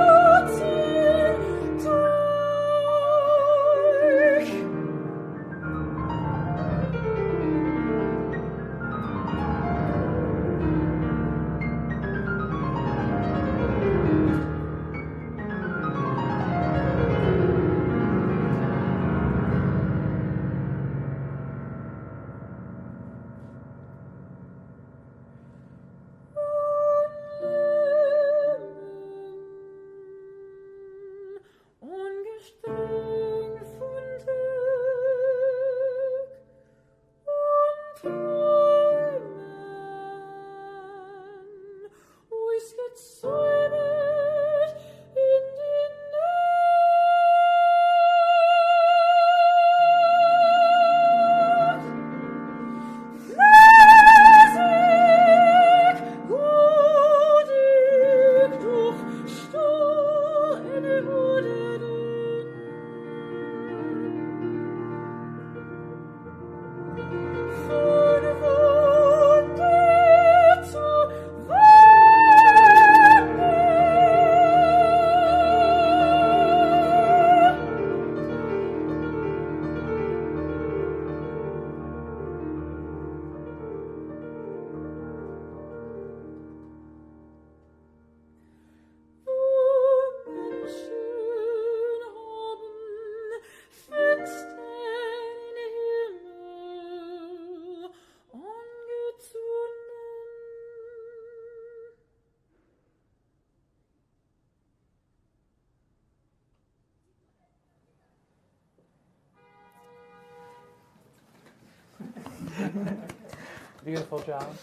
Beautiful job.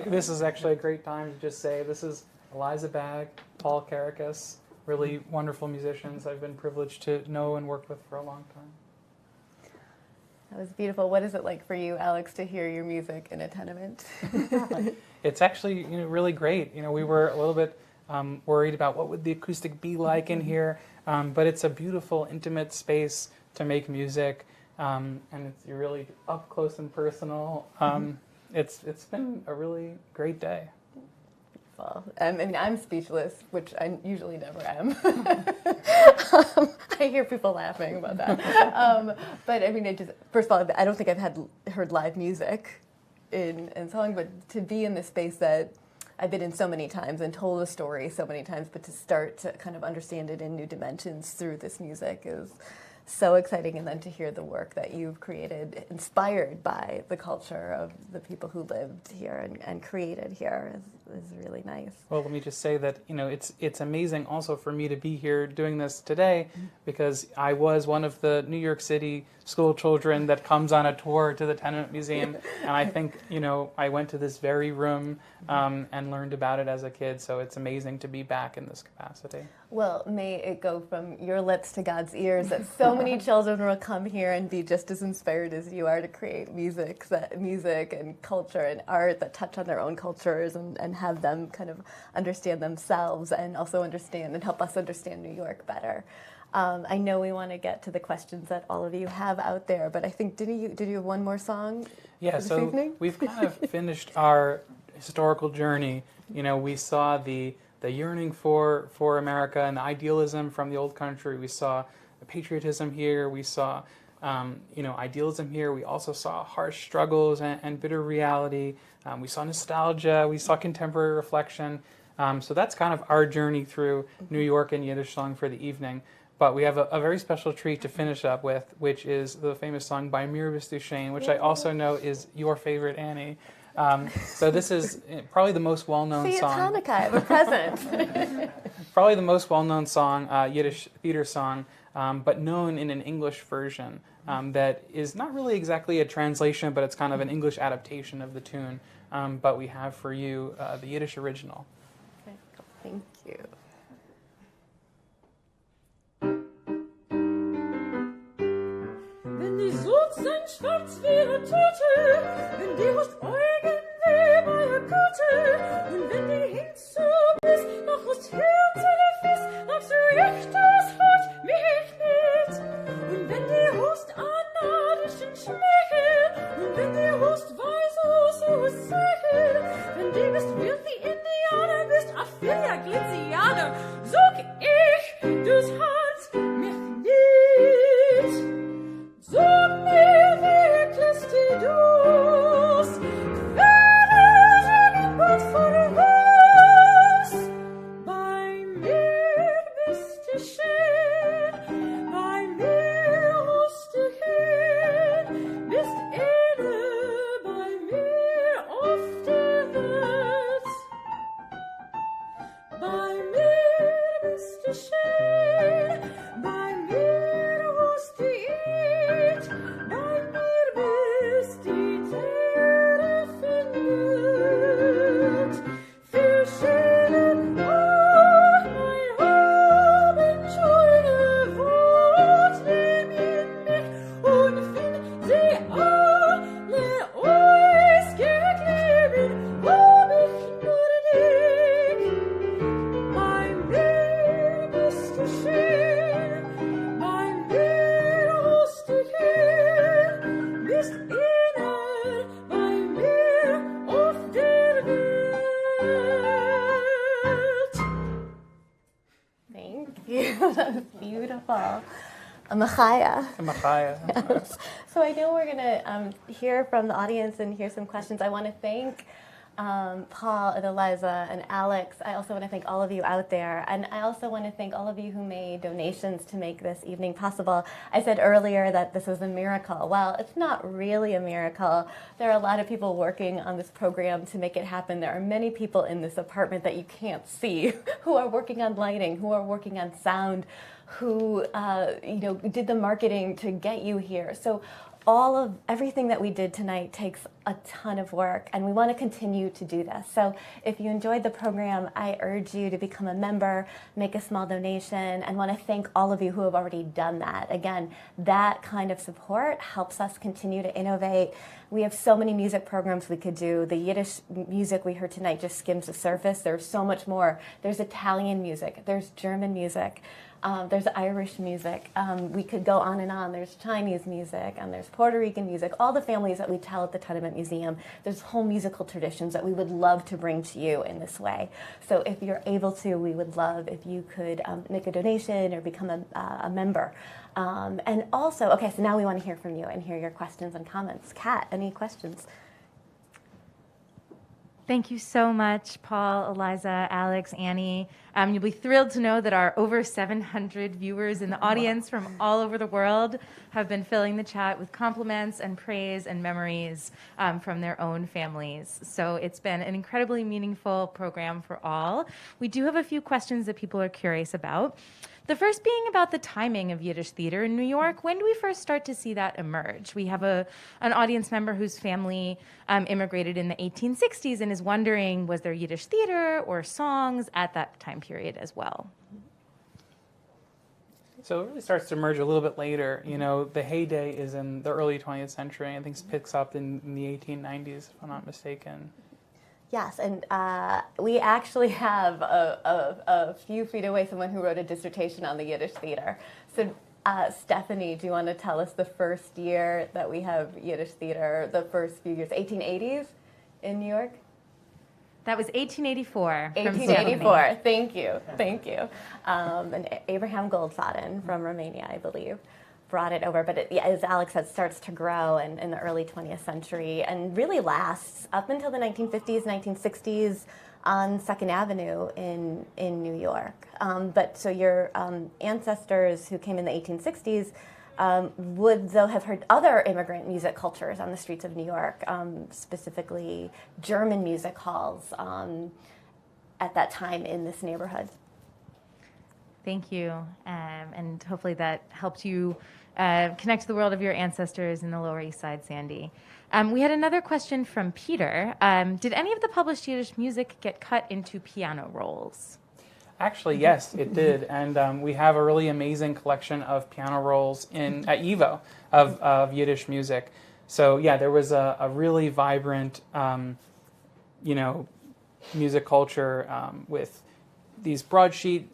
This is actually a great time to just say this is Eliza Bagg, Paul Kerekes, really wonderful musicians I've been privileged to know and work with for a long time. That was beautiful. What is it like for you, Alex, to hear your music in a tenement? It's actually really great. We were a little bit worried about what would the acoustic be like in here, but it's a beautiful, intimate space to make music, and you're really up close and personal. It's been a really great day. Well, I mean, I'm speechless, which I usually never am. I hear people laughing about that. But I mean, first of all, I don't think I've heard live music in song, but to be in this space that I've been in so many times and told a story so many times, but to start to kind of understand it in new dimensions through this music is so exciting. And then to hear the work that you've created, inspired by the culture of the people who lived here and created here, is really nice. Well, let me just say that it's amazing also for me to be here doing this today, because I was one of the New York City school children that comes on a tour to the Tenement Museum, and I think I went to this very room and learned about it as a kid. So it's amazing to be back in this capacity. Well, may it go from your lips to God's ears that so many children will come here and be just as inspired as you are to create music and culture and art that touch on their own cultures and have them kind of understand themselves and also understand and help us understand New York better. I know we want to get to the questions that all of you have out there, but I think did you have one more song? Yeah, this so evening? We've kind of finished our historical journey. We saw the yearning for America and the idealism from the old country. We saw the patriotism here. We saw idealism here. We also saw harsh struggles and bitter reality. We saw nostalgia. We saw contemporary reflection. So that's kind of our journey through New York and Yiddish Song for the evening. But we have a very special treat to finish up with, which is the famous song by Mir Bist Du Shane, which I also know is your favorite, Annie. So this is probably the most well-known See, song. it's Hanukkah. I have a present. Probably the most well-known song, Yiddish theater song, but known in an English version that is not really exactly a translation, but it's kind of an English adaptation of the tune. But we have for you the Yiddish original. Okay, thank you. Wenn die Sud sein schwarz wie eine Tüte, wenn die hast Augen wie bei einer Kutte, und wenn die hinzu bist, noch was Herz oder Fiss, noch so echt das hat mich nicht. Und wenn die hast anadischen Schmechel, und wenn die hast weiß aus Sächel, wenn die bist wild wie Indianer, bist Ophelia Glitzianer, sag ich, das hat mich nicht. Sag mir, wie klist du das? Wer sagen Gott vor was? Bei mir bist du schön, bei mir hast du hin, bist inne bei mir auf der Welt. Bei mir bist du schön, bei mir hast du it, bei mir bist die Tere findet. Viel schöner, ach, mein Abend, schöne Wort, nimm in mich und find sie alle ausgegeben, hab ich nur dich. Bei mir bist du schön, bei mir hast du hin, bist inner bei mir auf der Welt. Thank you. That was beautiful. Machaya. Machaya. So I know we're going to hear from the audience and hear some questions. I want to thank Paul and Eliza and Alex. I also want to thank all of you out there. And I also want to thank all of you who made donations to make this evening possible. I said earlier that this was a miracle. Well, it's not really a miracle. There are a lot of people working on this program to make it happen. There are many people in this apartment that you can't see who are working on lighting, who are working on sound, who did the marketing to get you here. So everything that we did tonight takes a ton of work, and we want to continue to do this. So if you enjoyed the program, I urge you to become a member, make a small donation, and want to thank all of you who have already done that. Again, that kind of support helps us continue to innovate. We have so many music programs we could do. The Yiddish music we heard tonight just skims the surface. There's so much more. There's Italian music, there's German music, there's Irish music. We could go on and on. There's Chinese music, and there's Puerto Rican music. All the families that we tell at the Tenement Museum, there's whole musical traditions that we would love to bring to you in this way. So if you're able to, we would love if you could make a donation or become a member. And also, okay, so now we want to hear from you and hear your questions and comments. Kat, any questions? Thank you so much, Paul, Eliza, Alex, Annie. You'll be thrilled to know that our over 700 viewers in the audience from all over the world have been filling the chat with compliments and praise and memories from their own families. So it's been an incredibly meaningful program for all. We do have a few questions that people are curious about. The first being about the timing of Yiddish theater in New York. When do we first start to see that emerge? We have an audience member whose family immigrated in the 1860s and is wondering, was there Yiddish theater or songs at that time period as well? So it really starts to emerge a little bit later. You know, the heyday is in the early 20th century. I think it picks up in the 1890s, if I'm not mistaken. Yes, and we actually have a few feet away someone who wrote a dissertation on the Yiddish theater. So Stephanie, do you want to tell us the first year that we have Yiddish theater, the first few years, 1880s in New York? That was 1884. 1884, thank you. And Abraham Goldfaden from Romania, I believe, brought it over, but as Alex said, starts to grow in the early 20th century and really lasts up until the 1950s, 1960s on 2nd Avenue in New York. But so your ancestors who came in the 1860s would, though, have heard other immigrant music cultures on the streets of New York, specifically German music halls at that time in this neighborhood. Thank you, and hopefully that helped you connect to the world of your ancestors in the Lower East Side, Sandy. We had another question from Peter. Did any of the published Yiddish music get cut into piano rolls? Actually, yes, it did, and we have a really amazing collection of piano rolls at YIVO of Yiddish music. So yeah, there was a really vibrant, music culture with these broadsheet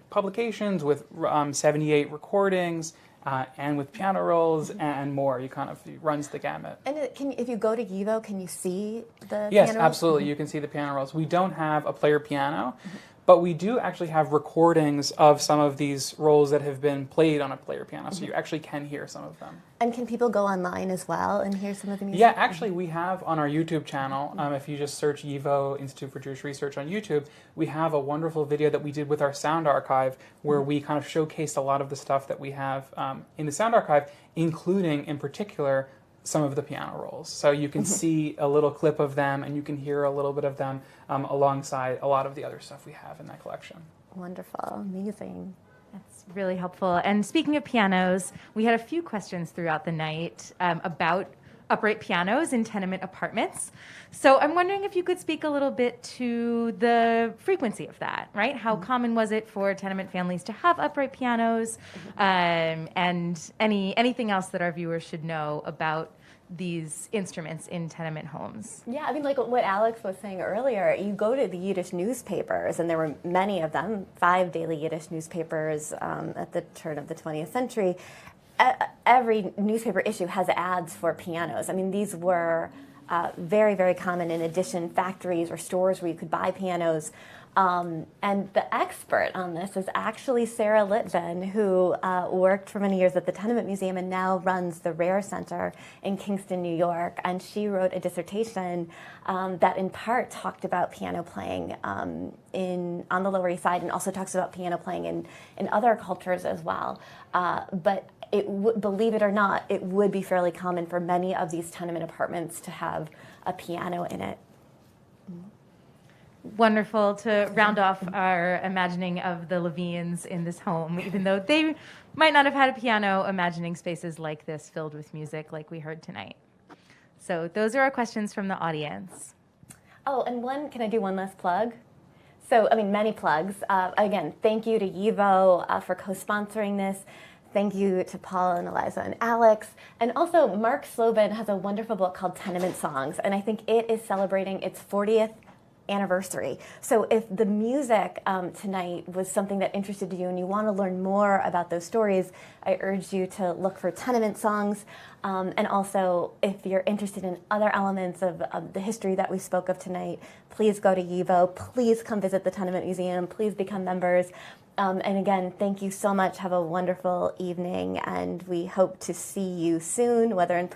publications with 78 recordings and with piano rolls and more. It runs the gamut. And if you go to YIVO, can you see the Yes, piano rolls? absolutely. You can see the piano rolls. We don't have a player piano, but we do actually have recordings of some of these rolls that have been played on a player piano, so you actually can hear some of them. And can people go online as well and hear some of the music? Yeah, actually we have on our YouTube channel, if you just search YIVO Institute for Jewish Research on YouTube, we have a wonderful video that we did with our sound archive where we kind of showcased a lot of the stuff that we have in the sound archive, including, in particular, some of the piano rolls. So you can see a little clip of them and you can hear a little bit of them alongside a lot of the other stuff we have in that collection. Wonderful, amazing. That's really helpful. And speaking of pianos, we had a few questions throughout the night about upright pianos in tenement apartments. So I'm wondering if you could speak a little bit to the frequency of that, right? How common was it for tenement families to have upright pianos? And anything else that our viewers should know about these instruments in tenement homes? Yeah, I mean, like what Alex was saying earlier, you go to the Yiddish newspapers, and there were many of them, 5 daily Yiddish newspapers at the turn of the 20th century. Every newspaper issue has ads for pianos. I mean, these were very, very common. In addition, factories or stores where you could buy pianos. And the expert on this is actually Sarah Levine, who worked for many years at the Tenement Museum and now runs the Rare Center in Kingston, New York. And she wrote a dissertation that in part talked about piano playing on the Lower East Side and also talks about piano playing in other cultures as well. But believe it or not, it would be fairly common for many of these tenement apartments to have a piano in it. wonderful to round off our imagining of the Levines in this home, even though they might not have had a piano, imagining spaces like this filled with music like we heard tonight. So those are our questions from the audience. Oh, and can I do one last plug? So, many plugs. Again, thank you to YIVO for co-sponsoring this. Thank you to Paul and Eliza and Alex. And also, Mark Slobin has a wonderful book called Tenement Songs, and I think it is celebrating its 40th anniversary. So if the music tonight was something that interested you and you want to learn more about those stories, I urge you to look for Tenement Songs. And also, if you're interested in other elements of the history that we spoke of tonight, please go to YIVO. Please come visit the Tenement Museum. Please become members. And again, thank you so much. Have a wonderful evening, and we hope to see you soon, whether in person